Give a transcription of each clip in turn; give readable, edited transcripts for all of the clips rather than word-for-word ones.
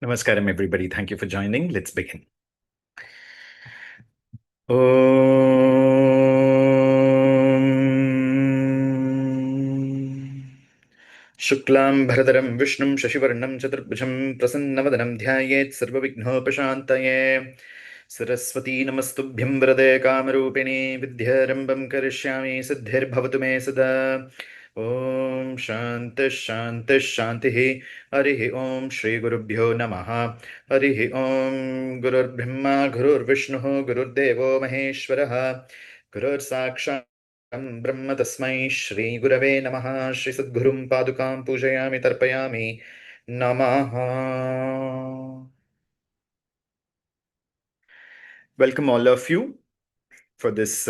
Namaskaram, everybody. Thank you for joining. Let's begin. Om Shuklam Bharadaram Vishnum Shashivarnam Chaturbhujam Prasannavadhanam Dhyayet Sarvavighnopashantaye Saraswati Namastubhyam Vrade Kamarupini Vidyarambam Karishyami Siddhir Bhavatu Me Sada Om Shanti Shanti Shanti Harihi Om Shri Gurubhyo Namaha Harihi Om Gurur Brahma Gurur Vishnu Gurur Devo Maheshwaraha Gurur Sakshat Brahma Tasmai Shri Gurave Namaha Shri Sadgurum Padukam Pujayami Tarpayami Namaha. Welcome all of you for this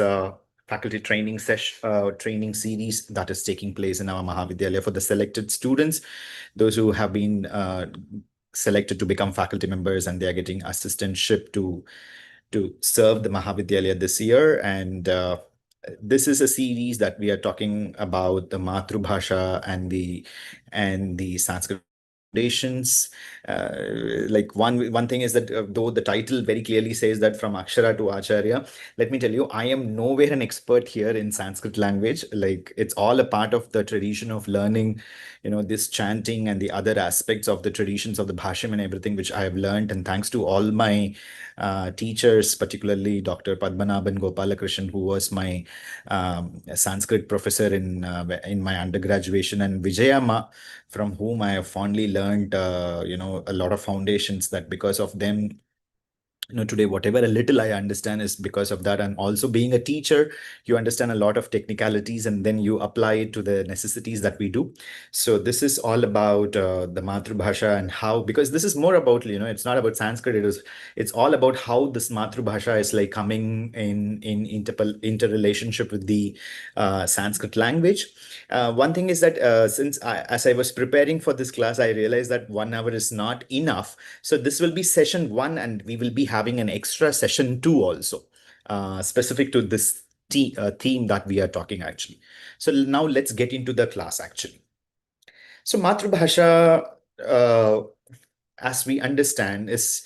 faculty training session, training series that is taking place in our Mahavidyalaya for the selected students, those who have been selected to become faculty members and they are getting assistantship to serve the Mahavidyalaya this year. And this is a series that we are talking about the Matrubhasha and the Sanskrit foundations. Like one thing is that though the title very clearly says that from Akshara to Acharya, let me tell you, I am nowhere an expert here in Sanskrit language. Like it's all a part of the tradition of learning, this chanting and the other aspects of the traditions of the Bhasham and everything which I have learned. And thanks to all my teachers, particularly Dr. Padmanabhan Gopalakrishnan, who was my Sanskrit professor in my undergraduation, and Vijayama, from whom I have fondly learned, a lot of foundations that because of them, today whatever a little I understand is because of that. And also being a teacher, you understand a lot of technicalities and then you apply it to the necessities that we do. So this is all about the Matrubhasha and how, because this is more about, it's not about Sanskrit. It's all about how this Matrubhasha is like coming in interrelationship with the Sanskrit language. One thing is that as I was preparing for this class, I realized that 1 hour is not enough. So this will be session 1, and we will be having an extra session 2 also, specific to this theme that we are talking actually. So now let's get into the class actually. So Matrubhasha, as we understand, is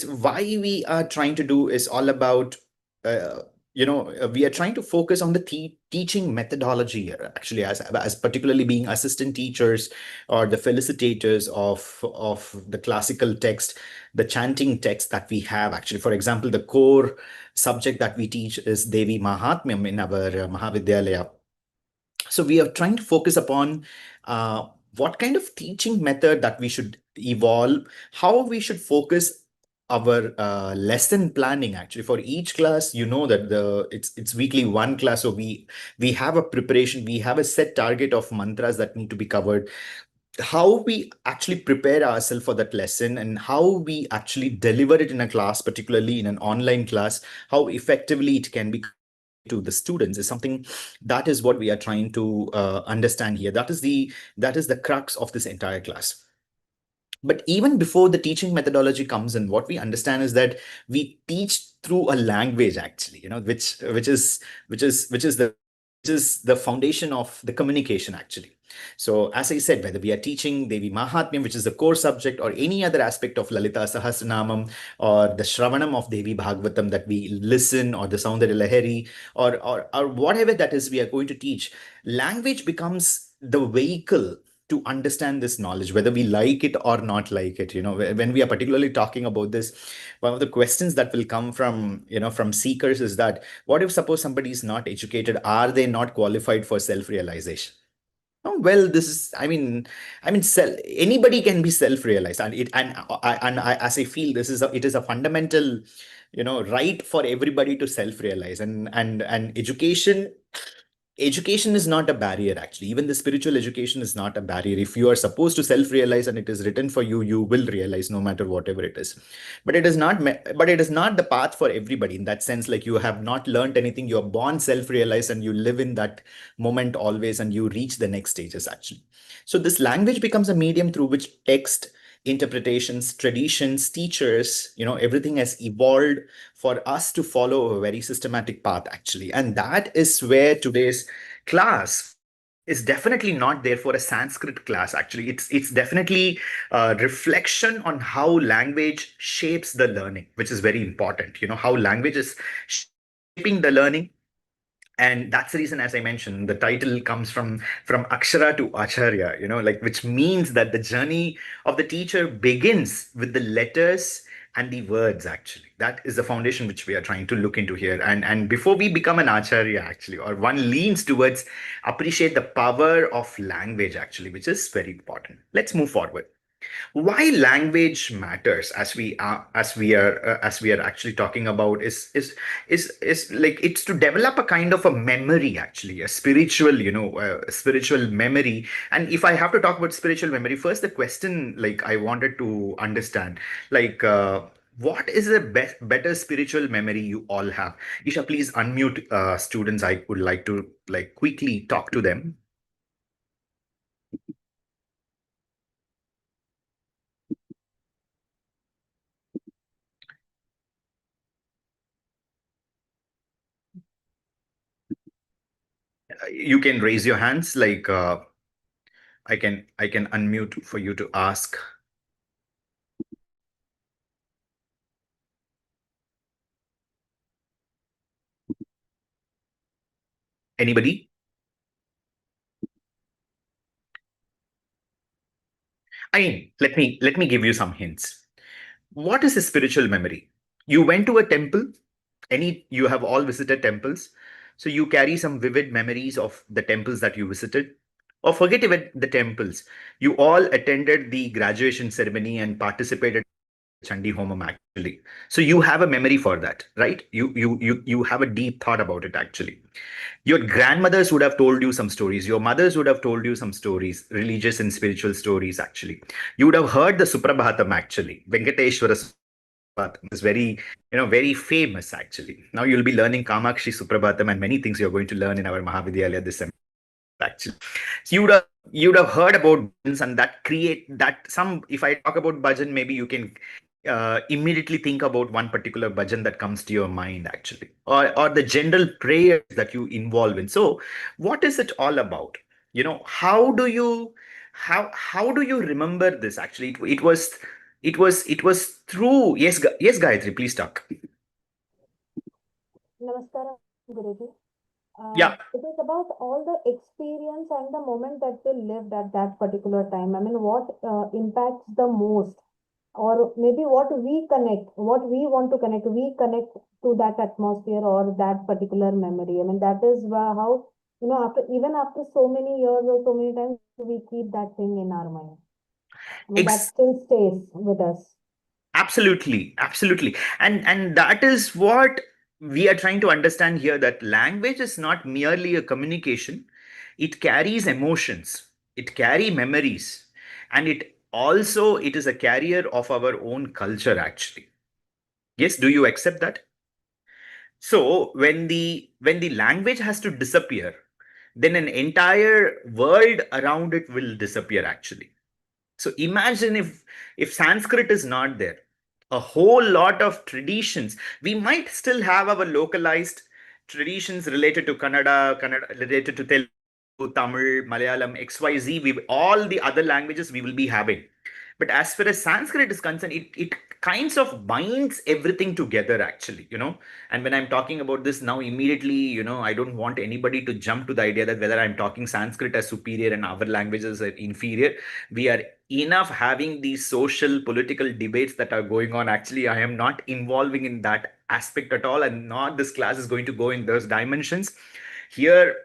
why we are trying to do is all about we are trying to focus on the teaching methodology here actually, as particularly being assistant teachers or the felicitators of the classical text, the chanting text that we have actually. For example, the core subject that we teach is Devi Mahatmyam in our Mahavidyalaya. So we are trying to focus upon what kind of teaching method that we should evolve, how we should focus our lesson planning actually for each class. You know that it's weekly one class, so we have a preparation, we have a set target of mantras that need to be covered. How we actually prepare ourselves for that lesson and how we actually deliver it in a class, particularly in an online class, how effectively it can be to the students is something that is what we are trying to understand here. That is the crux of this entire class. But even before the teaching methodology comes in, what we understand is that we teach through a language actually, which is the foundation of the communication actually. So as I said, whether we are teaching Devi Mahatmyam, which is the core subject, or any other aspect of Lalita Sahasranamam, or the Shravanam of Devi Bhagavatam that we listen, or the Saundara Lahari, or whatever that is we are going to teach, language becomes the vehicle to understand this knowledge, whether we like it or not like it. When we are particularly talking about this, one of the questions that will come from seekers is that, what if suppose somebody is not educated? Are they not qualified for self-realization? Oh, well, this is, anybody can be self-realized, as I feel, it is a fundamental, right for everybody to self-realize, and education is not a barrier actually. Even the spiritual education is not a barrier. If you are supposed to self-realize and it is written for you, you will realize no matter whatever it is. But it is not the path for everybody in that sense. Like, you have not learned anything, you're born self-realized, and you live in that moment always, and you reach the next stages actually. So this language becomes a medium through which text, interpretations, traditions, teachers, everything has evolved for us to follow a very systematic path actually. And that is where today's class is definitely not there for a Sanskrit class. Actually, it's definitely a reflection on how language shapes the learning, which is very important. How language is shaping the learning. And that's the reason, as I mentioned, the title comes from akshara to acharya, like, which means that the journey of the teacher begins with the letters and the words. Actually, that is the foundation which we are trying to look into here. And before we become an acharya, actually, or one leans towards appreciate the power of language, actually, which is very important. Let's move forward. Why language matters, as we are actually talking about, is like, it's to develop a kind of a memory, actually, a spiritual, spiritual memory. And if I have to talk about spiritual memory, first the question, like, I wanted to understand, like, what is the better spiritual memory you all have? Isha, please unmute students. I would like to, like, quickly talk to them. You can raise your hands, like, I can unmute for you to ask. Anybody? I mean, let me give you some hints. What is a spiritual memory? You went to a temple. You have all visited temples, so you carry some vivid memories of the temples that you visited. Or forget even the temples. You all attended the graduation ceremony and participated in Chandi Homam, actually. So you have a memory for that, right? You have a deep thought about it, actually. Your grandmothers would have told you some stories. Your mothers would have told you some stories, religious and spiritual stories, actually. You would have heard the Suprabhatam, actually. Venkateshwara Suprabhatam is very famous, actually. Now you'll be learning Kamakshi Suprabhatam and many things you're going to learn in our Mahavidyalaya this semester, actually. So you would have heard about bhajans, and that create that some. If I talk about bhajan, maybe you can immediately think about one particular bhajan that comes to your mind, actually, or the general prayers that you involve in. So, what is it all about? How do you remember this? Actually, it was through. Yes, yes, Gayatri, please talk. Namaskaram, Guruji. Yeah, It is about all the experience and the moment that we lived at that particular time. I mean, what impacts the most, or maybe what we want to connect. We connect to that atmosphere or that particular memory. I mean, that is how, after so many years or so many times, we keep that thing in our mind. I mean, that still stays with us. absolutely, absolutely. And that is what we are trying to understand here, that language is not merely a communication. It carries emotions, it carry memories, and it is a carrier of our own culture, actually. Yes, do you accept that? So when the language has to disappear, then an entire world around it will disappear, actually. So imagine if Sanskrit is not there, a whole lot of traditions. We might still have our localized traditions related to Kannada related to Telugu, Tamil, Malayalam, XYZ. All the other languages we will be having. But as far as Sanskrit is concerned, it kinds of binds everything together, actually. And when I'm talking about this now, immediately, I don't want anybody to jump to the idea that whether I'm talking Sanskrit as superior and other languages are inferior. We are enough having these social political debates that are going on. Actually, I am not involving in that aspect at all, and not this class is going to go in those dimensions. Here,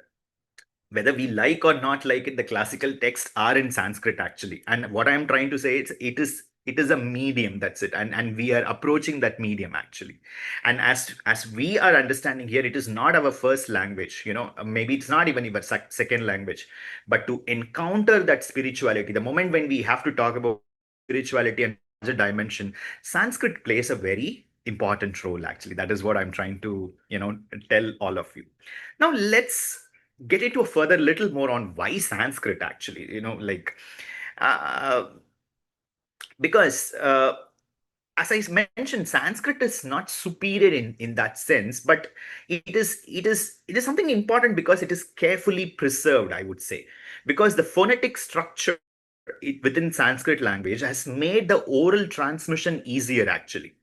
whether we like or not like it, the classical texts are in Sanskrit, actually. And what I'm trying to say is it is a medium, that's it. And we are approaching that medium, actually. And as we are understanding here, it is not our first language, maybe it's not even our second language. But to encounter that spirituality, the moment when we have to talk about spirituality and larger dimension, Sanskrit plays a very important role, actually. That is what I'm trying to tell all of you. Now let's get into a further little more on why Sanskrit, actually, like, uh, because as I mentioned, Sanskrit is not superior in that sense, but it is something important because it is carefully preserved, I would say, because the phonetic structure within Sanskrit language has made the oral transmission easier actually.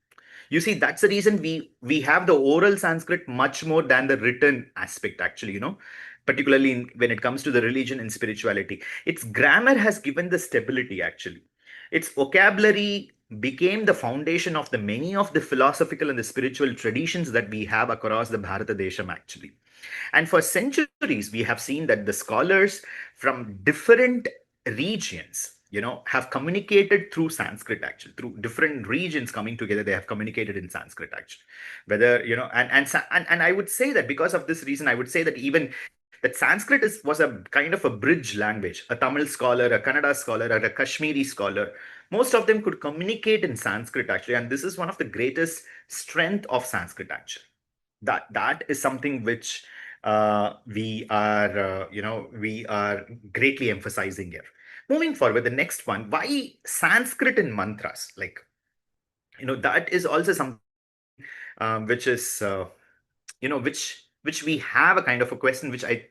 You see, that's the reason we have the oral Sanskrit much more than the written aspect actually, particularly when it comes to the religion and spirituality. Its grammar has given the stability actually. Its vocabulary became the foundation of the many of the philosophical and the spiritual traditions that we have across the Bharata Desham actually. And for centuries, we have seen that the scholars from different regions, have communicated through Sanskrit actually, through different regions coming together, they have communicated in Sanskrit actually. Whether, and I would say that because of this reason, I would say that even that Sanskrit was a kind of a bridge language. A Tamil scholar, a Kannada scholar, or a Kashmiri scholar, most of them could communicate in Sanskrit actually, and this is one of the greatest strength of Sanskrit actually. That is something which we are greatly emphasizing here. Moving forward, the next one, why Sanskrit in mantras? Like, that is also something which is which we have a kind of a question which I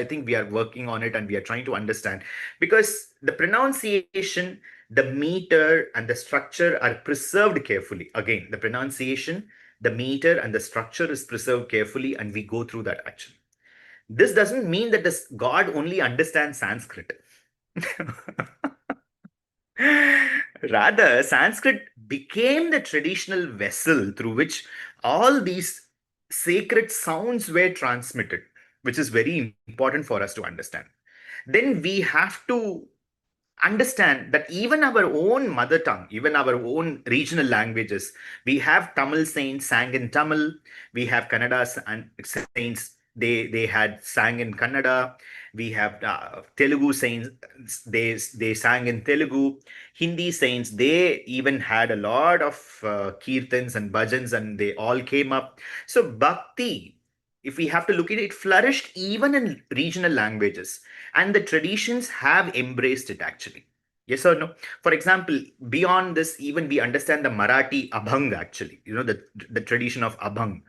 think we are working on it and we are trying to understand, because the pronunciation, the meter and the structure are preserved carefully. Again, the pronunciation, the meter and the structure is preserved carefully, and we go through that actually. This doesn't mean that this God only understands Sanskrit. Rather, Sanskrit became the traditional vessel through which all these sacred sounds were transmitted, which is very important for us to understand. Then we have to understand that even our own mother tongue, even our own regional languages, we have Tamil saints sang in Tamil, we have Kannada and saints, they had sang in Kannada, we have Telugu saints, they sang in Telugu, Hindi saints, they even had a lot of kirtans and bhajans, and they all came up. So bhakti, if we have to look at it, flourished even in regional languages, and the traditions have embraced it actually. Yes or no? For example, beyond this, even we understand the Marathi Abhang actually, the tradition of Abhang.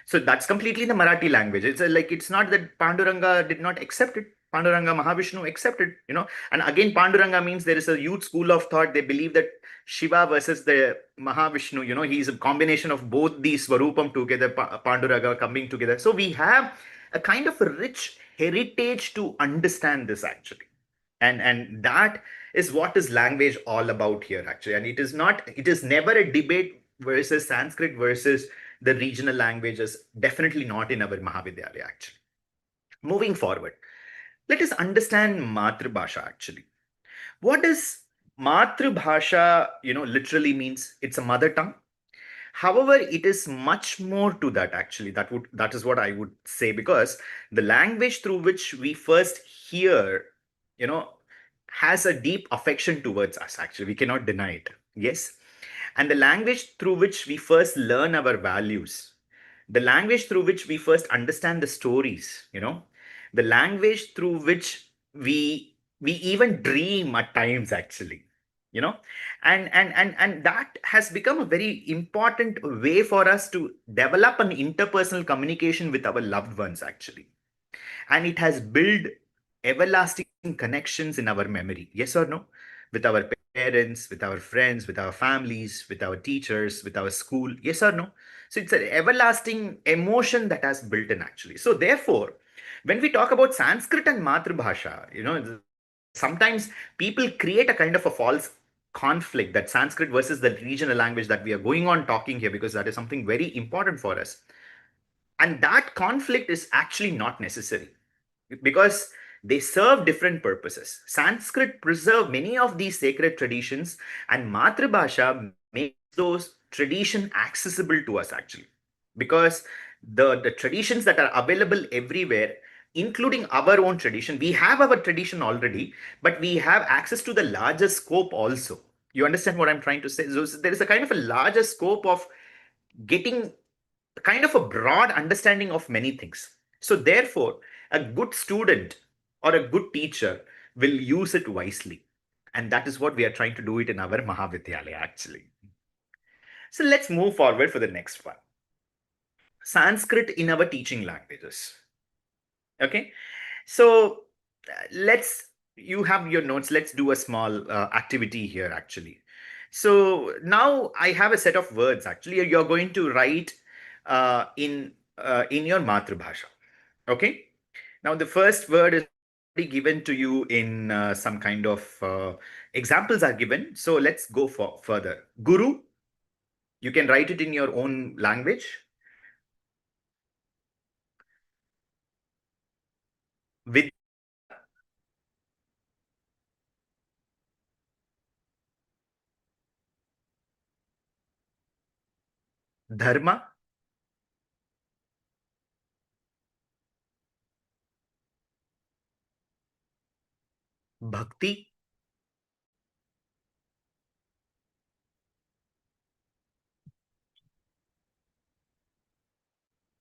So that's completely the Marathi language. It's not that Panduranga did not accept it. Panduranga Mahavishnu accepted, and again, Panduranga means there is a youth school of thought. They believe that Shiva versus the Mahavishnu, he's a combination of both these Swarupam together, Panduranga coming together. So we have a kind of a rich heritage to understand this actually. And that is what is language all about here actually. And it is never a debate versus Sanskrit versus the regional languages, definitely not in our Mahavidyalaya actually. Moving forward, let us understand Matrubhasha actually. What does Matrubhasha, literally means? It's a mother tongue. However, it is much more to that actually. That is what I would say, because the language through which we first hear, you know, has a deep affection towards us actually. We cannot deny it. Yes. And the language through which we first learn our values, the language through which we first understand the stories, the language through which we even dream at times actually, you know and that has become a very important way for us to develop an interpersonal communication with our loved ones actually. And it has built everlasting connections in our memory. Yes or no? With our parents, with our friends, with our families, with our teachers, with our school. Yes or no? So it's an everlasting emotion that has built in actually. So therefore, when we talk about Sanskrit and Matrubhasha, sometimes people create a kind of a false conflict, that Sanskrit versus the regional language, that we are going on talking here, because that is something very important for us. And that conflict is actually not necessary, because they serve different purposes. Sanskrit preserve many of these sacred traditions, and Matrubhasha makes those traditions accessible to us actually. Because the traditions that are available everywhere, including our own tradition, we have our tradition already, but we have access to the larger scope also. You understand what I'm trying to say? So there is a kind of a larger scope of getting kind of a broad understanding of many things. So, therefore, a good student or a good teacher will use it wisely. And that is what we are trying to do it in our Mahavidyalaya, actually. So let's move forward for the next one. Sanskrit in our teaching languages. Okay. So let's, you have your notes. Let's do a small activity here actually. So now I have a set of words actually. You're going to write in your Matrubhasha. Okay. Now the first word is already given to you in some kind of examples are given. So let's go for further. Guru, you can write it in your own language. Vidya, dharma, bhakti,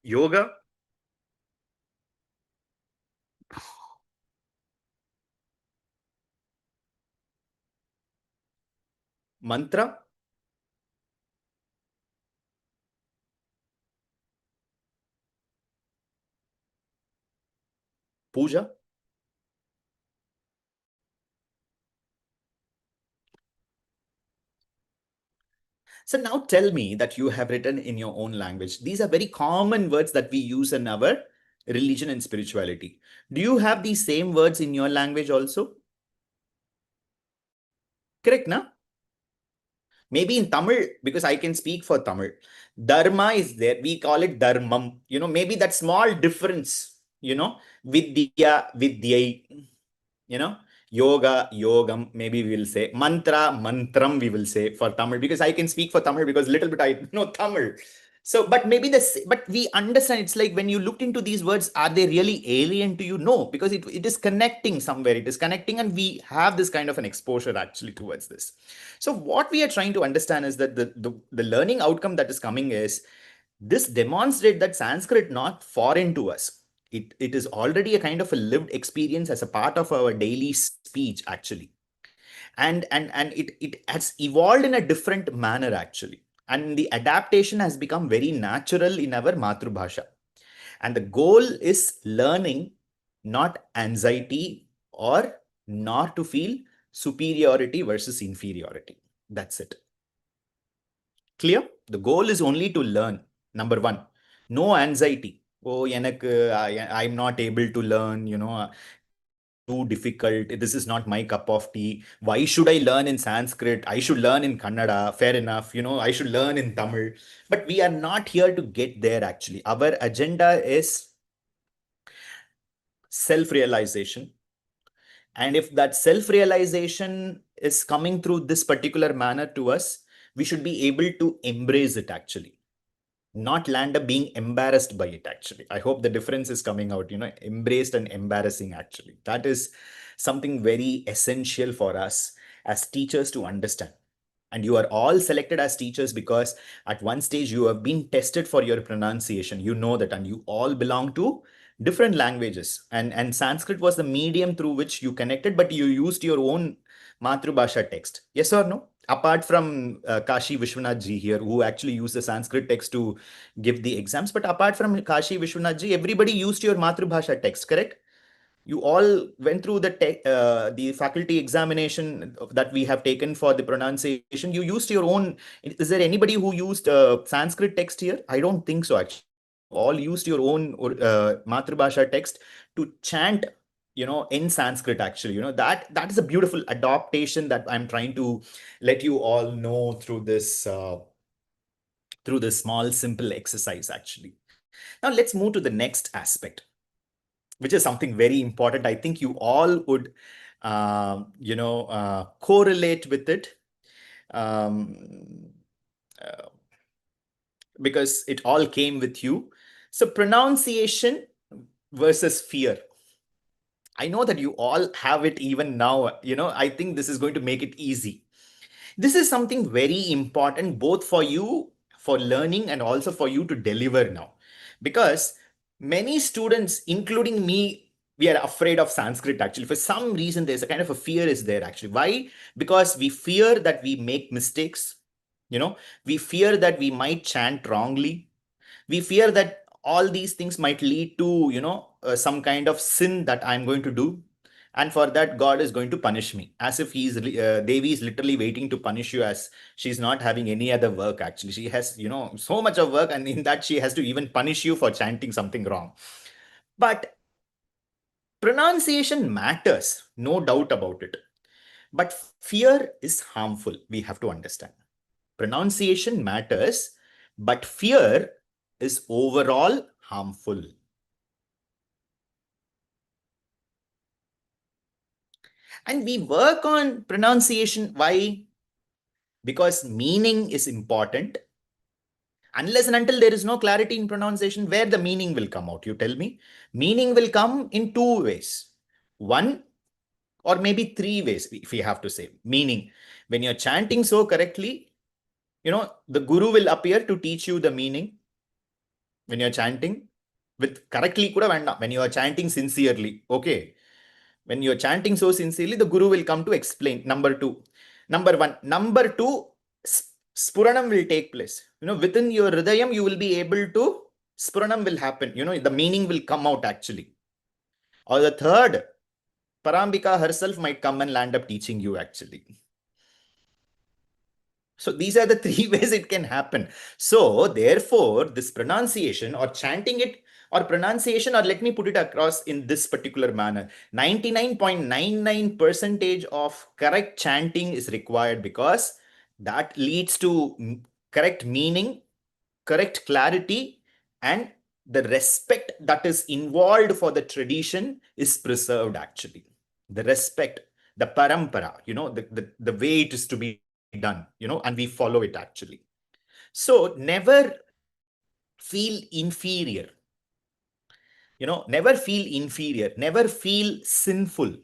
yoga, mantra, puja. So now tell me that you have written in your own language. These are very common words that we use in our religion and spirituality. Do you have these same words in your language also? Correct, na? Maybe in Tamil, because I can speak for Tamil. Dharma is there. We call it dharmam. Maybe that small difference, vidya, vidyai, you know, yoga, yogam, maybe we will say. Mantra, mantram, we will say for Tamil, because I can speak for Tamil because little bit I know Tamil. So, but maybe this, but we understand it's like when you looked into these words, are they really alien to you? No, because it is connecting somewhere. It is connecting, and we have this kind of an exposure actually towards this. So, what we are trying to understand is that the learning outcome that is coming is this demonstrate that Sanskrit not foreign to us. It is already a kind of a lived experience as a part of our daily speech actually, and it has evolved in a different manner actually, and the adaptation has become very natural in our Matrubhasha, and the goal is learning, not anxiety or not to feel superiority versus inferiority. That's it. Clear? The goal is only to learn. Number one, no anxiety. Oh, I'm not able to learn, this is too difficult. This is not my cup of tea. Why should I learn in Sanskrit? I should learn in Kannada. Fair enough. I should learn in Tamil. But we are not here to get there actually. Our agenda is self-realization. And if that self-realization is coming through this particular manner to us, we should be able to embrace it actually, not land up being embarrassed by it actually. I hope the difference is coming out, embraced and embarrassing actually. That is something very essential for us as teachers to understand. And you are all selected as teachers because at one stage you have been tested for your pronunciation, that, and you all belong to different languages, and Sanskrit was the medium through which you connected, but you used your own Matrubhasha text. Yes or no? Apart from Kashi Vishwanath ji here, who actually used the Sanskrit text to give the exams, but apart from Kashi Vishwanath ji, everybody used your Matrubhasha text, correct? You all went through the faculty examination that we have taken for the pronunciation. You used your own. Is there anybody who used Sanskrit text here? I don't think so actually. All used your own Matrubhasha text to chant, in Sanskrit actually. That is a beautiful adaptation that I'm trying to let you all know through this small simple exercise actually. Now let's move to the next aspect, which is something very important. I think you all would, correlate with it, um, uh, because it all came with you. So pronunciation versus fear. I know that you all have it even now. I think this is going to make it easy. This is something very important both for you for learning and also for you to deliver now, because many students including me, we are afraid of Sanskrit actually. For some reason there's a kind of a fear is there actually. Why? Because we fear that we make mistakes, We fear that we might chant wrongly. We fear that all these things might lead to some kind of sin that I'm going to do, and for that God is going to punish me, as if Devi is literally waiting to punish you, as she's not having any other work. Actually, she has so much of work, and in that she has to even punish you for chanting something wrong. But pronunciation matters, no doubt about it. But fear is harmful, we have to understand. Pronunciation matters, but fear is overall harmful. And we work on pronunciation. Why? Because meaning is important. Unless and until there is no clarity in pronunciation, where the meaning will come out? You tell me. Meaning will come in two ways. One, or maybe three ways, if we have to say. Meaning, when you're chanting so correctly, the guru will appear to teach you the meaning when you're chanting with correctly kuda vendam, when you are chanting sincerely. Okay, when you're chanting so sincerely, the guru will come to explain. Number two, number one, number two, spuranam will take place. Within your hridayam you will be able to, spuranam will happen. The meaning will come out actually. Or the third, Parambika herself might come and land up teaching you actually. So these are the three ways it can happen. So therefore, this pronunciation or chanting it, or pronunciation, or let me put it across in this particular manner, 99.99 percentage of correct chanting is required, because that leads to correct meaning, correct clarity, and the respect that is involved for the tradition is preserved actually. The respect, the parampara, the way it is to be done, and we follow it actually. So never feel inferior, never feel inferior, never feel sinful,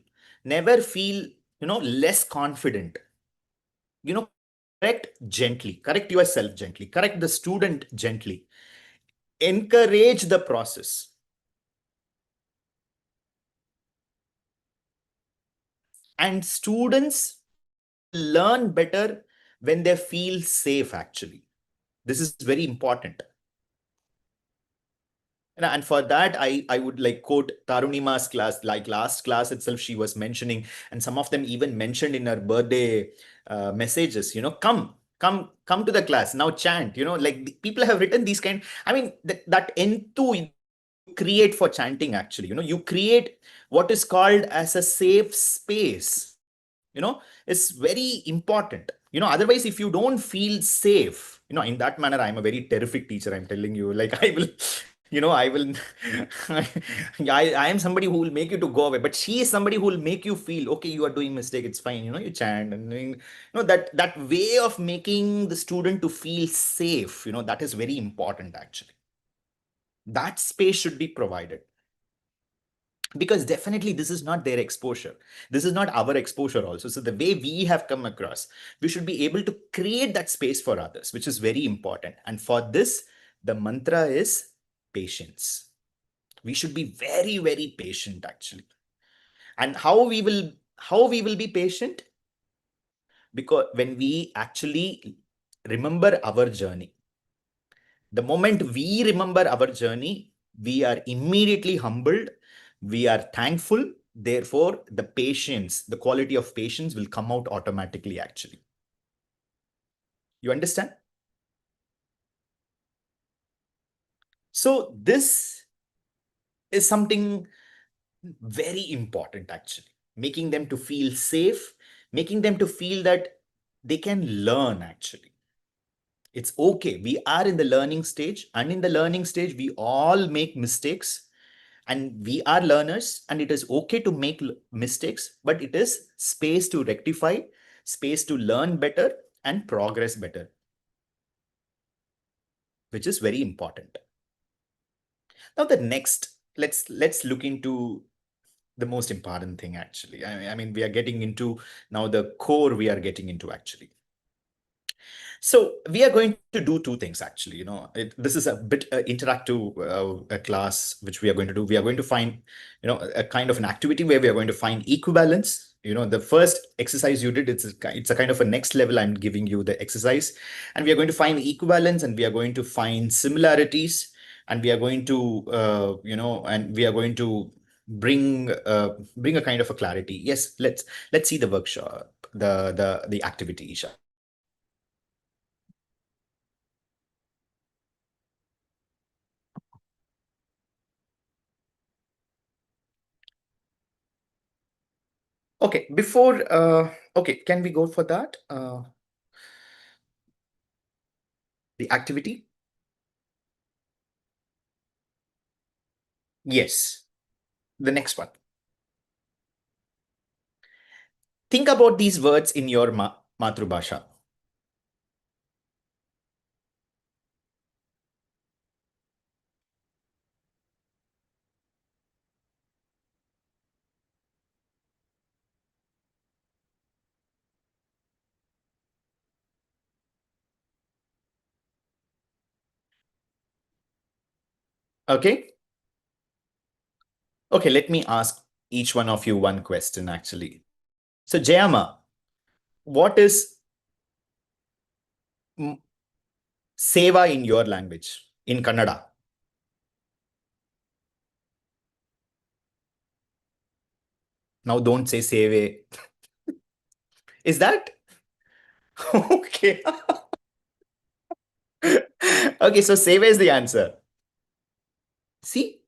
never feel, less confident. Correct gently, correct yourself gently, correct the student gently, encourage the process. And students learn better when they feel safe actually. This is very important. And for that, I would like quote Tarunima's class, like last class itself, she was mentioning, and some of them even mentioned in her birthday messages, come to the class, now chant, like people have written these kind, I mean, that enthu you create for chanting actually, you create what is called as a safe space, is very important. Otherwise, if you don't feel safe, in that manner, I'm a very terrific teacher, I'm telling you, like I will, I will, I am somebody who will make you to go away, but she is somebody who will make you feel, okay, you are doing mistake, it's fine, you chant, and that way of making the student to feel safe, that is very important actually. That space should be provided, because definitely this is not their exposure, this is not our exposure also. So the way we have come across, we should be able to create that space for others, which is very important. And for this, the mantra is patience. We should be very, very patient actually. And how we will be patient? Because when we actually remember our journey, the moment we remember our journey, we are immediately humbled, we are thankful. Therefore, the patience, the quality of patience will come out automatically, actually. You understand? So, this is something very important, actually. Making them to feel safe, making them to feel that they can learn, actually. It's okay. We are in the learning stage, and in the learning stage, we all make mistakes. And we are learners, and it is okay to make mistakes, but it is space to rectify, space to learn better and progress better, which is very important. Now, the next, let's look into the most important thing actually. I mean, we are getting into now the core we are getting into actually. So we are going to do two things actually. This is a bit interactive class which we are going to do. We are going to find, a kind of an activity where we are going to find equivalence. The first exercise you did, it's a kind of a next level. I'm giving you the exercise, and we are going to find equivalence, and we are going to find similarities, and we are going to, and we are going to bring a kind of a clarity. Yes, let's see the workshop, the activity, Isha. Okay, okay, can we go for that? The activity? Yes, the next one. Think about these words in your Matrubhasha. Okay? Okay, let me ask each one of you one question actually. So, Jayama, what is mm, seva in your language, in Kannada? Now, don't say seve. Is that? Okay. Okay, so seve is the answer. See?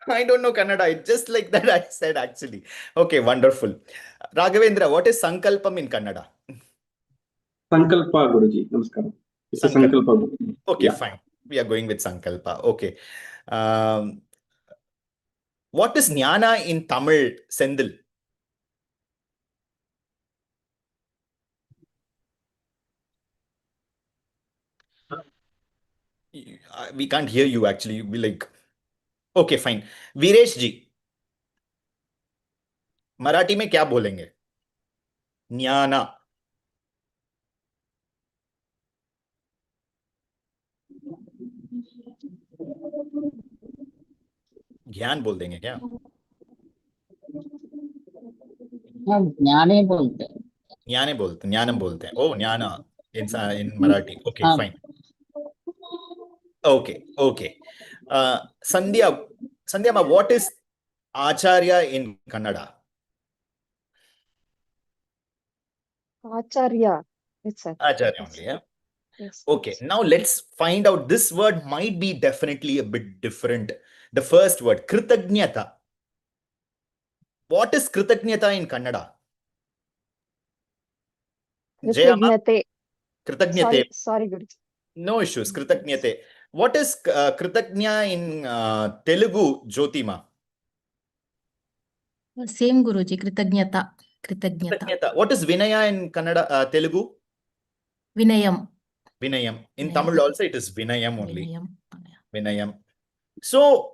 I don't know Kannada. It's just like that I said actually. Okay, wonderful. Raghavendra, what is Sankalpam in Kannada? Sankalpa, Guruji. Namaskaram. It's a Sankalpa. Sankalpa. Guruji. Okay, Yeah. fine. We are going with Sankalpa. Okay. Um, what is Jnana in Tamil, Sendil? We can't hear you actually. We like, okay, fine. Viresh जी, मराठी में क्या बोलेंगे? ज्ञाना, ज्ञान बोल देंगे क्या? हम ज्ञाने बोलते हैं। ज्ञाने बोलते, ज्ञानम बोलते हैं. Oh, ज्ञाना in Marathi. Okay, हाँ, fine. Okay, okay. Sandhya, Sandhya, ma, what is Acharya in Kannada? Acharya. It's a, Acharya it's, only, yeah? yes, Okay, yes. now let's find out. This word might be definitely a bit different. The first word, Kritagnyata. What is Kritagnyata in Kannada? Jayama, Kritagnate. Kritagnyate. Sorry, Guruji. No issues, Kritagnyate. What is Kritagnya in Telugu, Jyotima? Same Guruji, Kritagnyata. Kritagnyata. Kritagnyata. What is Vinaya in Kannada, Telugu? Vinayam. Vinayam. In Vinayam. Tamil also it is Vinayam only. Vinayam. Vinayam. So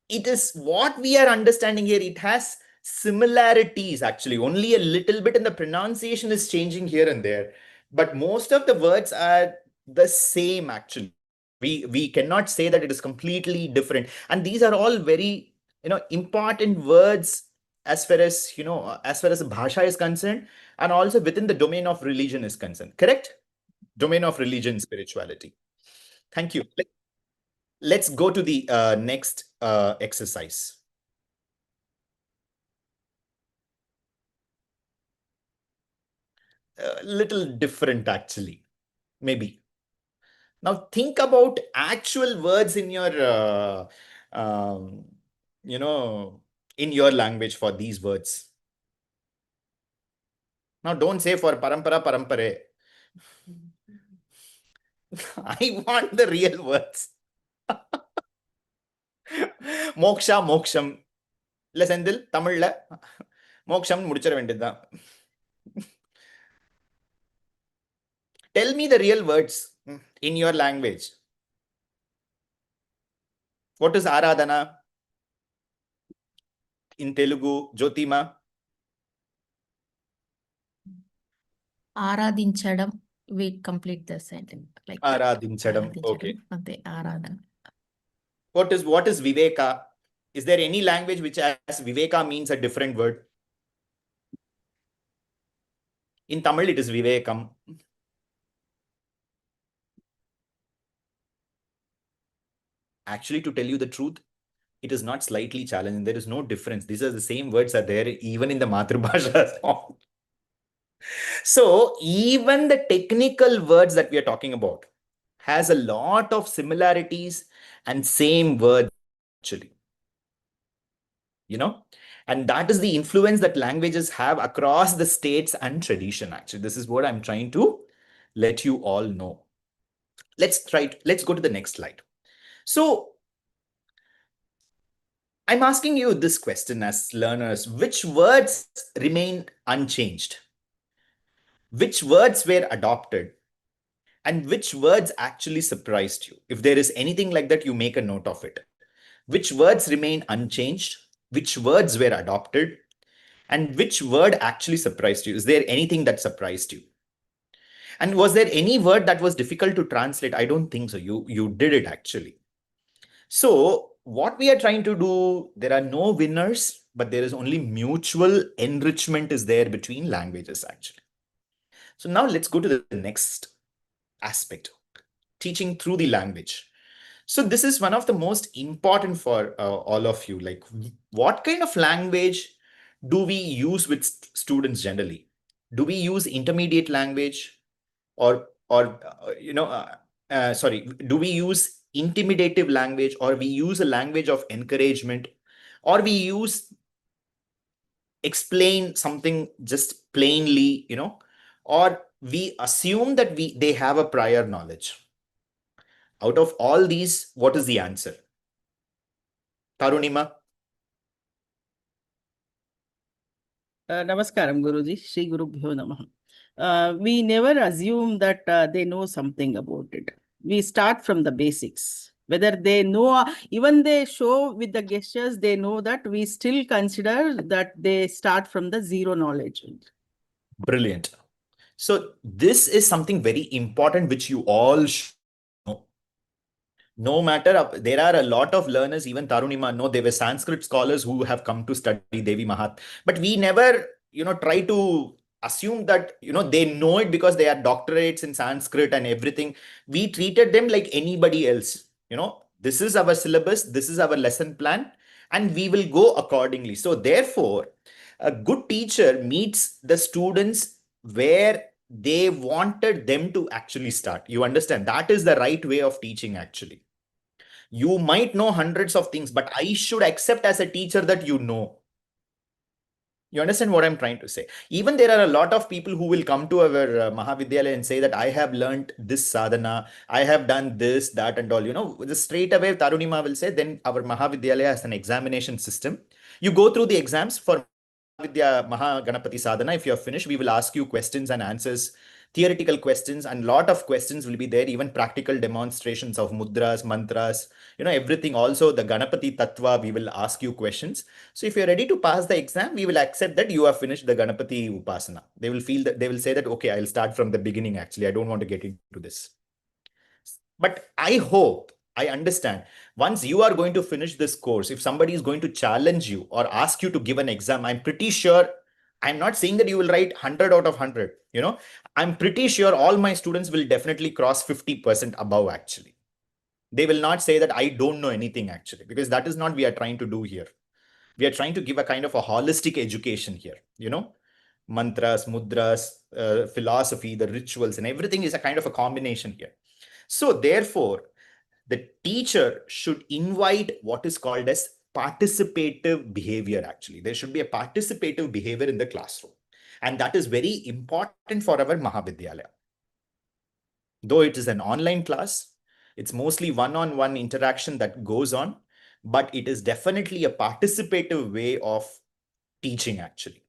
it is what we are understanding here. It has similarities actually. Only a little bit, and the pronunciation is changing here and there. But most of the words are the same actually. We cannot say that it is completely different. And these are all very, important words as far as, as far as bhasha is concerned, and also within the domain of religion is concerned. Correct? Domain of religion, spirituality. Thank you. Let's go to the next exercise. A little different, actually, maybe. Now, think about actual words in your, um, you know, in your language for these words. Now, don't say for parampara, parampare. I want the real words. Moksha மோக்ஷம் இல்ல செந்தில் தமிழ்ல மோக்ஷம் முடிச்சிட வேண்டியதுதான். Tell me the real words in your language. What is Aradhana in Telugu, Jyotima? ఆరాధించడం. We complete the sentence like that. Aradhinchadam. Okay. అంతే ఆరాధన. What is Viveka? Is there any language which has Viveka means a different word? In Tamil, it is Vivekam. Actually, to tell you the truth, it is not slightly challenging. There is no difference. These are the same words are there even in the Matrubhasha song. So even the technical words that we are talking about has a lot of similarities and same words actually. And that is the influence that languages have across the states and tradition actually. This is what I'm trying to let you all know. Let's go to the next slide. So I'm asking you this question as learners: which words remain unchanged? Which words were adopted? And which words actually surprised you? If there is anything like that, you make a note of it. Which words remain unchanged? Which words were adopted? And which word actually surprised you? Is there anything that surprised you? And was there any word that was difficult to translate? I don't think so. You did it actually. So what we are trying to do, there are no winners, but there is only mutual enrichment is there between languages actually. So now let's go to the next aspect, teaching through the language. So this is one of the most important for all of you. Like, what kind of language do we use with students generally? Do we use intermediate language or sorry, do we use intimidative language, or we use a language of encouragement, or we use explain something just plainly, or we assume that they have a prior knowledge? Out of all these, what is the answer? Tarunima? Namaskaram, Guruji. Shri Gurubhyo Namaha. We never assume that they know something about it. We start from the basics. Whether they know, even they show with the gestures, they know that we still consider that they start from the zero knowledge. Brilliant. So this is something very important which you all should know. No matter, there are a lot of learners, even Tarunima, no, they were Sanskrit scholars who have come to study Devi Mahat. But we never, try to assume that, they know it because they are doctorates in Sanskrit and everything. We treated them like anybody else. This is our syllabus, this is our lesson plan, and we will go accordingly. So therefore, a good teacher meets the students where they wanted them to actually start. You understand? That is the right way of teaching actually. You might know hundreds of things, but I should accept as a teacher that you know. You understand what I'm trying to say? Even there are a lot of people who will come to our Mahavidyalaya and say that I have learned this sadhana, I have done this, that, and all. Just straight away, Tarunima will say, then our Mahavidyalaya has an examination system. You go through the exams for Mahavidya Mahaganapati Sadhana. If you are finished, we will ask you questions and answers, theoretical questions, and lot of questions will be there, even practical demonstrations of mudras, mantras, everything. Also, the Ganapati Tattva, we will ask you questions. So if you're ready to pass the exam, we will accept that you have finished the Ganapati Upasana. They will feel that, they will say that, okay, I'll start from the beginning. Actually, I don't want to get into this. But I hope, I understand, once you are going to finish this course, if somebody is going to challenge you or ask you to give an exam, I'm pretty sure, I'm not saying that you will write 100 out of 100, I'm pretty sure all my students will definitely cross 50% above actually. They will not say that I don't know anything actually, because that is not what we are trying to do here. We are trying to give a kind of a holistic education here, mantras, mudras, philosophy, the rituals, and everything is a kind of a combination here. So therefore, the teacher should invite what is called as participative behavior actually. There should be a participative behavior in the classroom. And that is very important for our Mahavidyalaya. Though it is an online class, it's mostly one-on-one interaction that goes on, but it is definitely a participative way of teaching actually.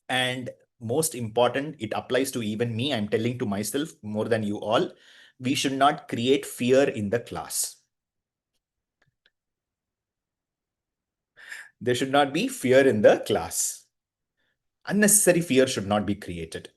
And most important, it applies to even me. I'm telling to myself more than you all, we should not create fear in the class. There should not be fear in the class. Unnecessary fear should not be created.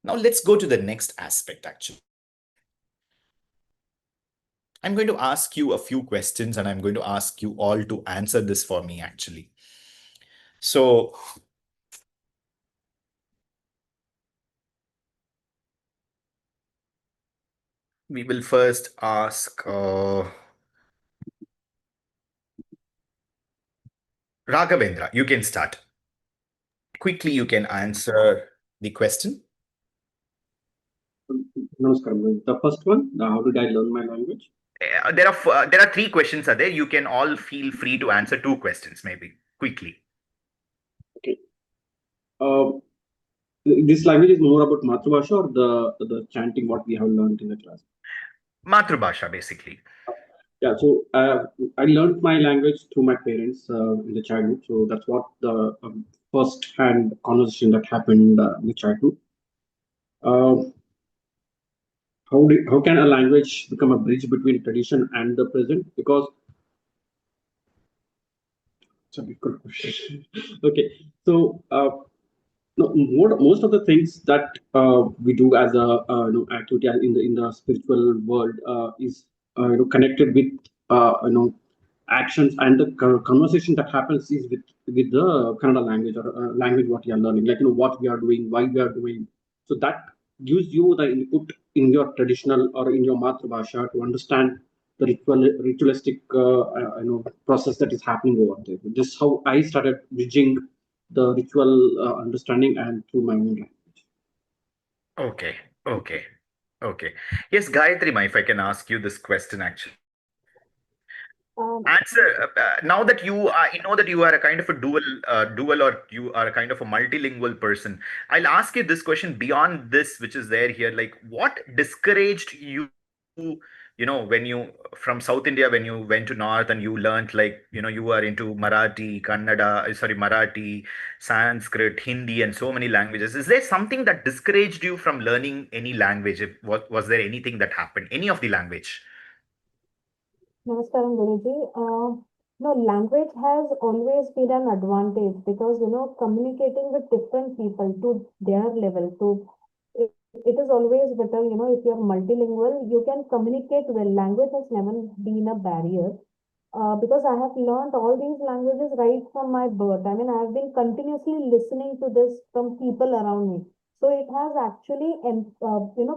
Now let's go to the next aspect, actually. I'm going to ask you a few questions and I'm going to ask you all to answer this for me, actually. So we will first ask Raghavendra, you can start. Quickly, you can answer the question. Namaskaram. The first one, how did I learn my language? There are three questions are there. You can all feel free to answer two questions, maybe quickly. Okay. This language is more about Matrubhasha or the chanting what we have learned in the class? Matrubhasha, basically. Yeah, so I learned my language through my parents in the childhood. So that's what the first-hand conversation that happened in the childhood. How can a language become a bridge between tradition and the present? Because it's a big question. Okay, so no, most of the things that we do as a activity in the spiritual world is connected with actions, and the conversation that happens is with the Kannada language or language what you are learning, like what we are doing, why we are doing. So that gives you the input in your traditional or in your Matrubhasha to understand the ritualistic process that is happening over there. This is how I started bridging the ritual understanding and through my own language. Okay, okay, okay. Yes, Gayatri, if I can ask you this question, actually. Um, Answer now that you are, you know that you are a kind of a dual, or you are a kind of a multilingual person. I'll ask you this question beyond this, which is there here. Like, what discouraged you, when you from South India, when you went to North and you learned, like, you were into Marathi, Kannada, sorry, Marathi, Sanskrit, Hindi, and so many languages. Is there something that discouraged you from learning any language? Was there anything that happened, any of the language? Namaskaram, Guruji. No, language has always been an advantage because, communicating with different people to their level, it is always better, if you're multilingual, you can communicate well. Language has never been a barrier. Because I have learned all these languages right from my birth. I mean, I have been continuously listening to this from people around me. So it has actually,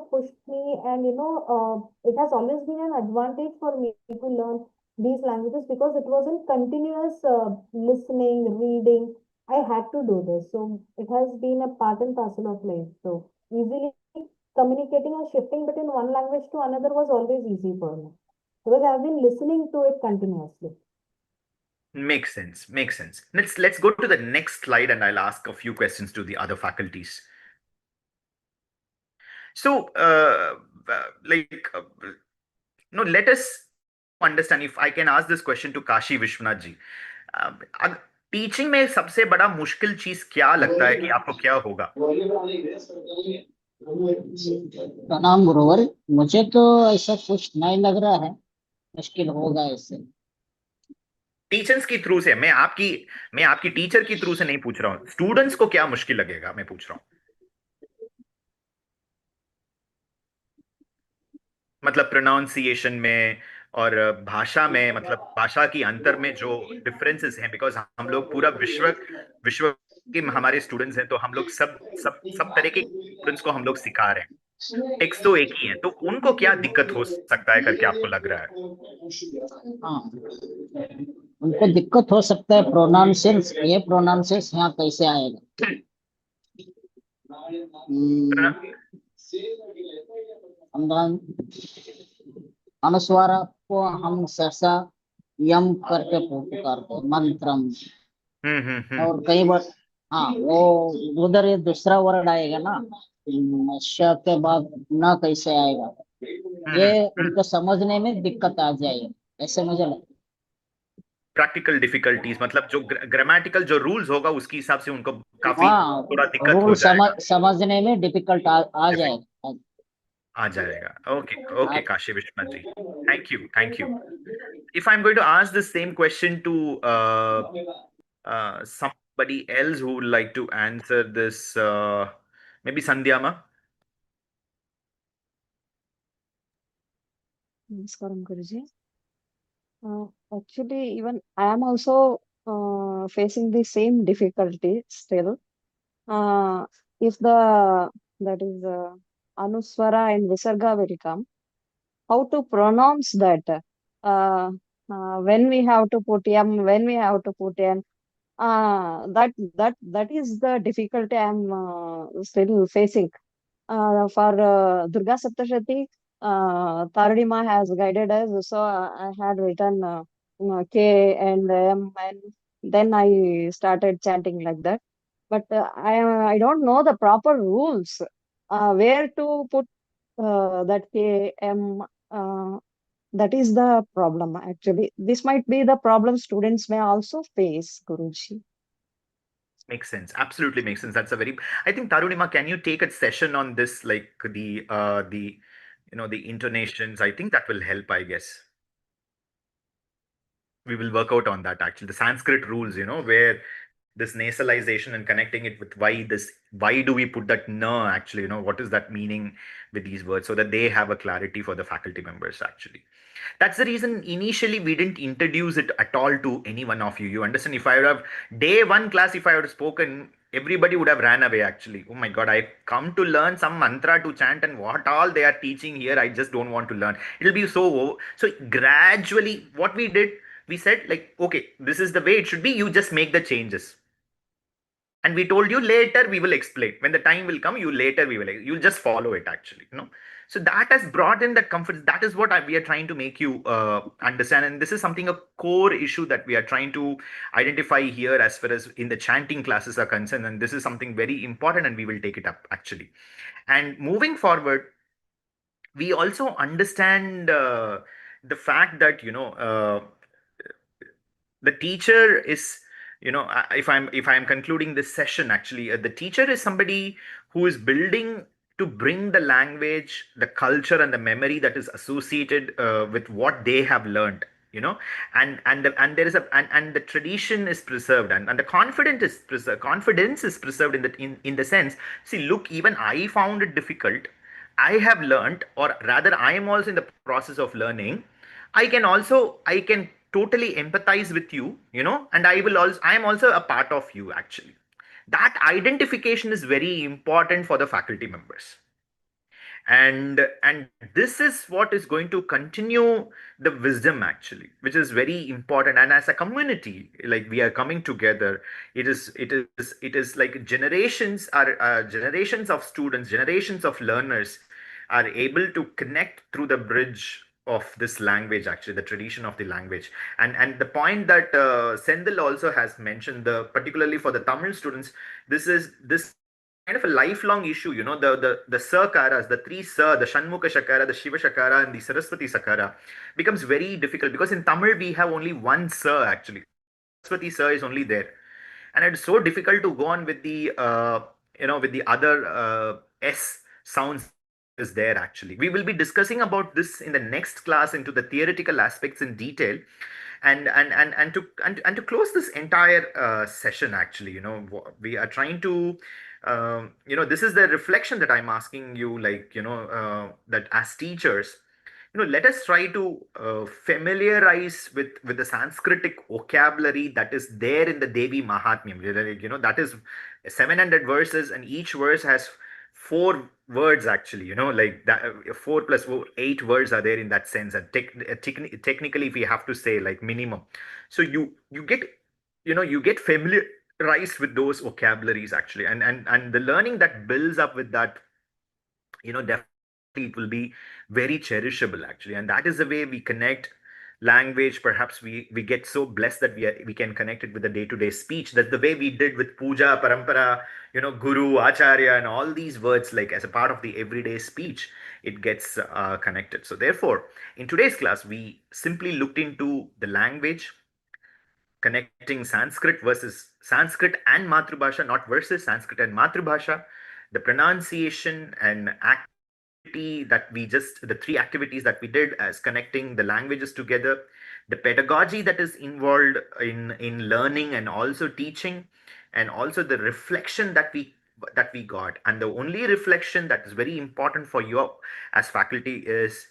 pushed me, and it has always been an advantage for me to learn these languages because it wasn't continuous listening, reading. I had to do this, so it has been a part and parcel of life. So easily communicating and shifting between one language to another was always easy for me because I've been listening to it continuously. Makes sense. Makes sense. Let's go to the next slide, and I'll ask a few questions to the other faculties. So, like, no, let us understand. If I can ask this question to Kashi Vishwanath ji, teaching में सबसे बड़ा मुश्किल चीज क्या लगता है कि आपको क्या होगा? प्रणाम गुरुवर, मुझे तो ऐसा कुछ नहीं लग रहा है मुश्किल होगा ऐसे। टीचर्स की थ्रू से मैं आपकी टीचर की थ्रू से नहीं पूछ रहा हूँ, स्टूडेंट्स को क्या मुश्किल लगेगा मैं पूछ रहा हूँ। मतलब प्रोनाउंसिएशन में और भाषा में, मतलब भाषा की अंतर में जो डिफरेंसेस हैं, बिकॉज हम लोग पूरा विश्व विश्व के हमारे स्टूडेंट्स हैं, तो हम लोग सब सब सब तरह के स्टूडेंट्स को हम लोग सिखा रहे हैं। टेक्स्ट तो एक ही है, तो उनको क्या दिक्कत हो सकता है करके आपको लग रहा है? हाँ, उनको दिक्कत हो सकता है प्रोनाउंसिएशन, ये प्रोनाउंसिएशन यहाँ कैसे आएगा। अनुस्वार को हम सरसा यम करके पुकारते हैं मंत्रम, और कई बार हाँ वो उधर ये दूसरा वर्ड आएगा ना, श के बाद न कैसे आएगा, ये उनको समझने में दिक्कत आ जाएगी, ऐसे मुझे लगता है। प्रैक्टिकल डिफिकल्टीज मतलब जो ग्रामेटिकल जो रूल्स होगा उसके हिसाब से उनको काफी हाँ, थोड़ा दिक्कत रूल हो जाएगा, समझने में डिफिकल्ट आ डिफिक जाएगा। आ जाएगा। ओके ओके आप Kashi Vishwanath ji, thank you thank you. If I'm going to ask the same question to somebody else who would like to answer this, maybe Sandhyama. Namaskaram, Guruji. Actually, even I am also facing the same difficulty still. Uh, if the that is Anuswara and Visarga will come, how to pronounce that? Uh, when we have to put M, when we have to put N. That is the difficulty I'm still facing. For Durga Saptashati, Taradima has guided us. So I had written K and M, and then I started chanting like that. But I don't know the proper rules. Where to put that K, M. Uh, that is the problem actually. This might be the problem students may also face, Guruji. Makes sense. Absolutely makes sense. That's a very. I think Tarunima, can you take a session on this, like the the intonations? I think that will help. I guess we will work out on that actually. The Sanskrit rules, where this nasalization and connecting it with why do we put that na actually, what is that meaning with these words, so that they have a clarity for the faculty members actually. That's the reason initially we didn't introduce it at all to any one of you. You understand? If I would have day one class, if I would have spoken, everybody would have ran away actually. Oh my God, I come to learn some mantra to chant, and what all they are teaching here, I just don't want to learn. It'll be so gradually what we did, we said like, okay, this is the way it should be. You just make the changes. And we told you later we will explain. When the time will come, you'll just follow it actually. So that has brought in that comfort. That is what we are trying to make you understand. And this is something, a core issue that we are trying to identify here as far as in the chanting classes are concerned. And this is something very important, and we will take it up actually. And moving forward, we also understand the fact that the teacher is, if I'm concluding this session actually, the teacher is somebody who is building to bring the language, the culture, and the memory that is associated with what they have learned, and there is and the tradition is preserved, and the confidence is preserved in the sense. See, look, even I found it difficult. I have learned, or rather I am also in the process of learning. I can totally empathize with you, and I am also a part of you actually. That identification is very important for the faculty members. And this is what is going to continue the wisdom actually, which is very important. And as a community, like, we are coming together. It is like generations of students, generations of learners are able to connect through the bridge of this language actually, the tradition of the language. And the point that Sendil also has mentioned, particularly for the Tamil students, this is kind of a lifelong issue. The sakaras, the three sa, the Shanmukha Shakara, the Shiva Shakara, and the Saraswati Sakara becomes very difficult, because in Tamil we have only one sa actually. Saraswati sa is only there, and it's so difficult to go on with the other s sounds is there actually. We will be discussing about this in the next class into the theoretical aspects in detail. And to close this entire session actually, we are trying to this is the reflection that I'm asking you, like, that as teachers, let us try to familiarize with the Sanskritic vocabulary that is there in the Devi Mahatmyam. Like, that is 700 verses, and each verse has four words actually. Like that, four plus four, 8 words are there in that sense. And technically, if we have to say, like, minimum, so you get familiarized with those vocabularies actually, and the learning that builds up with that, definitely it will be very cherishable actually. And that is the way we connect language. Perhaps we get so blessed that we can connect it with the day-to-day speech. That's the way we did with puja, parampara, guru, acharya, and all these words, like, as a part of the everyday speech, it gets connected. So therefore, in today's class, we simply looked into the language, connecting Sanskrit and Matrubhasha, not versus Sanskrit and Matrubhasha, the pronunciation and activity that the three activities that we did as connecting the languages together, the pedagogy that is involved in learning and also teaching, and also the reflection that we got. And the only reflection that is very important for you as faculty is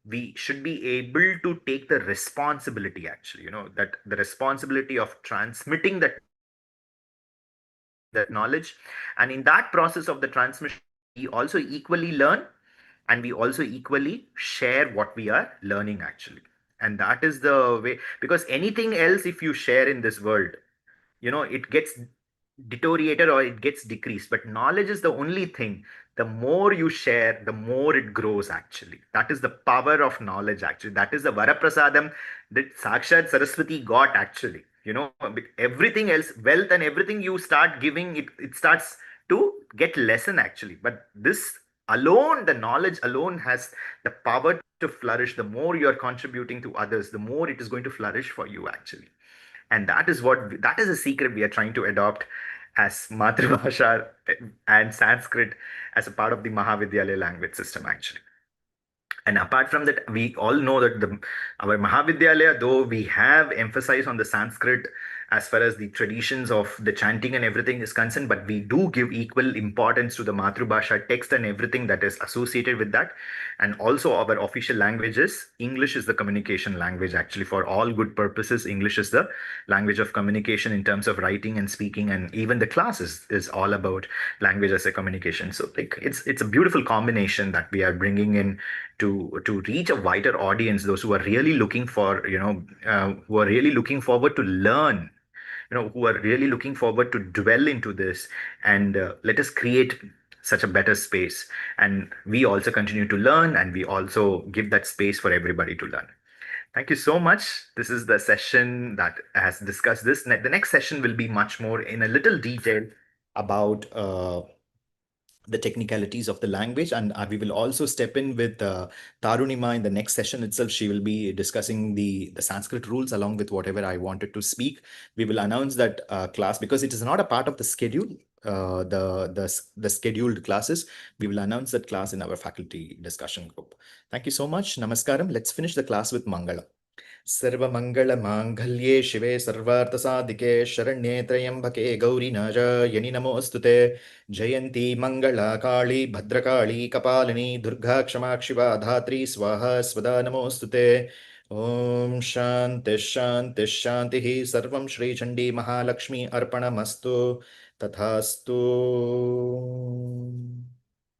we should be able to take the responsibility, actually, that the responsibility of transmitting that knowledge. And in that process of the transmission, we also equally learn, and we also equally share what we are learning, actually. And that is the way, because anything else, if you share in this world, it gets deteriorated or it gets decreased. But knowledge is the only thing. The more you share, the more it grows, actually. That is the power of knowledge, actually. That is the Varaprasadam that Sakshat Saraswati got, actually. Everything else, wealth and everything you start giving, it starts to get lessen, actually. But this alone, the knowledge alone has the power to flourish. The more you are contributing to others, the more it is going to flourish for you, actually. And that is a secret we are trying to adopt as Matrubhasha and Sanskrit as a part of the Mahavidyalaya language system, actually. And apart from that, we all know that our Mahavidyalaya, though we have emphasized on the Sanskrit as far as the traditions of the chanting and everything is concerned, but we do give equal importance to the Matrubhasha text and everything that is associated with that. And also our official languages, English is the communication language, actually. For all good purposes, English is the language of communication in terms of writing and speaking, and even the class is all about language as a communication. So like it's a beautiful combination that we are bringing in to reach a wider audience, those who are really looking for, who are really looking forward to learn, who are really looking forward to dwell into this, and let us create such a better space. And we also continue to learn, and we also give that space for everybody to learn. Thank you so much. This is the session that has discussed this. The next session will be much more in a little detail about the technicalities of the language, and we will also step in with Tarunima in the next session itself. She will be discussing the Sanskrit rules along with whatever I wanted to speak. We will announce that class because it is not a part of the schedule, the scheduled classes. We will announce that class in our faculty discussion group. Thank you so much. Namaskaram. Let's finish the class with Mangala. सर्वमङ्गलमाङ्गल्ये शिवे सर्वार्थसाधिके शरण्ये त्र्यम्बके गौरी नारायणि नमोऽस्तुते जयन्ती मङ्गला काली भद्रकाली कपालिनी दुर्गा क्षमा शिवा धात्री स्वाहा स्वदा नमोऽस्तुते ॐ शान्तिः शान्तिः शान्तिः सर्वं श्रीचण्डी महालक्ष्मी अर्पणमस्तु तथास्तु